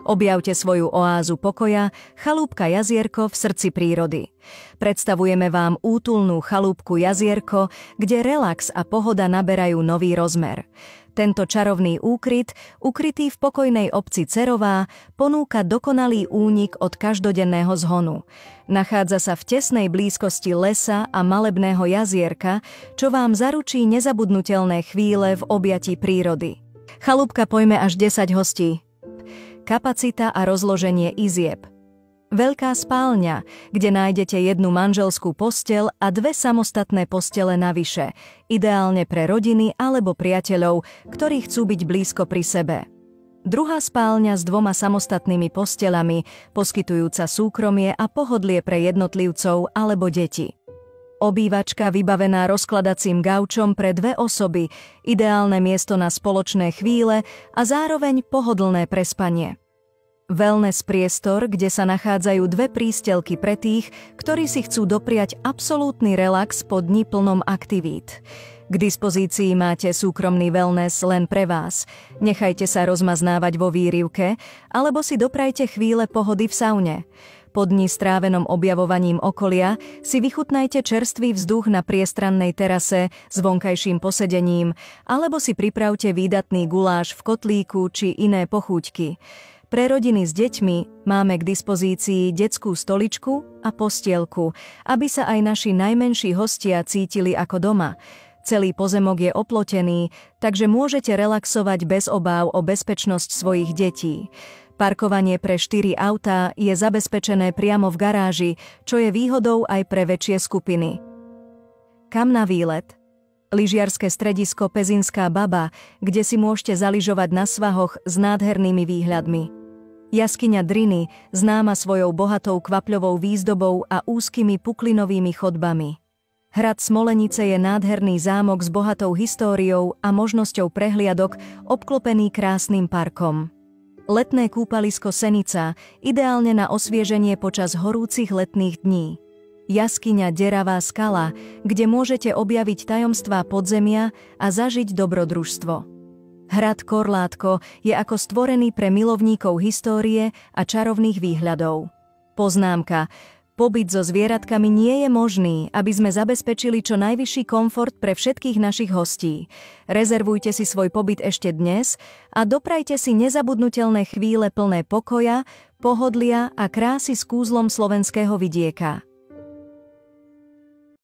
Objavte svoju oázu pokoja, chalúbka Jazierko v srdci prírody. Predstavujeme vám útulnú chalúbku Jazierko, kde relax a pohoda naberajú nový rozmer. Tento čarovný úkryt, ukrytý v pokojnej obci Cerová, ponúka dokonalý únik od každodenného zhonu. Nachádza sa v tesnej blízkosti lesa a malebného jazierka, čo vám zaručí nezabudnutelné chvíle v objatí prírody. Chalúbka pojme až 10 hostí. Kapacita a rozloženie izieb. Veľká spálňa, kde nájdete jednu manželskú posteľ a 2 samostatné postele navyše, ideálne pre rodiny alebo priateľov, ktorí chcú byť blízko pri sebe. Druhá spálňa s 2 samostatnými postelami, poskytujúca súkromie a pohodlie pre jednotlivcov alebo deti. Obývačka vybavená rozkladacím gaučom pre 2 osoby, ideálne miesto na spoločné chvíle a zároveň pohodlné prespanie. Wellness priestor, kde sa nachádzajú 2 prístelky pre tých, ktorí si chcú dopriať absolútny relax po dni plnom aktivít. K dispozícii máte súkromný wellness len pre vás. Nechajte sa rozmaznávať vo výrivke, alebo si doprajte chvíle pohody v saune. Po dni strávenom objavovaním okolia si vychutnajte čerstvý vzduch na priestrannej terase s vonkajším posedením, alebo si pripravte výdatný guláš v kotlíku či iné pochúťky. Pre rodiny s deťmi máme k dispozícii detskú stoličku a postielku, aby sa aj naši najmenší hostia cítili ako doma. Celý pozemok je oplotený, takže môžete relaxovať bez obáv o bezpečnosť svojich detí. Parkovanie pre 4 autá je zabezpečené priamo v garáži, čo je výhodou aj pre väčšie skupiny. Kam na výlet? Lyžiarske stredisko Pezinská Baba, kde si môžete zaližovať na svahoch s nádhernými výhľadmi. Jaskyňa Driny, známa svojou bohatou kvapľovou výzdobou a úzkymi puklinovými chodbami. Hrad Smolenice je nádherný zámok s bohatou históriou a možnosťou prehliadok, obklopený krásnym parkom. Letné kúpalisko Senica, ideálne na osvieženie počas horúcich letných dní. Jaskyňa Deravá skala, kde môžete objaviť tajomstvá podzemia a zažiť dobrodružstvo. Hrad Korlátko je ako stvorený pre milovníkov histórie a čarovných výhľadov. Poznámka. Pobyt so zvieratkami nie je možný, aby sme zabezpečili čo najvyšší komfort pre všetkých našich hostí. Rezervujte si svoj pobyt ešte dnes a doprajte si nezabudnutelné chvíle plné pokoja, pohodlia a krásy s kúzlom slovenského vidieka.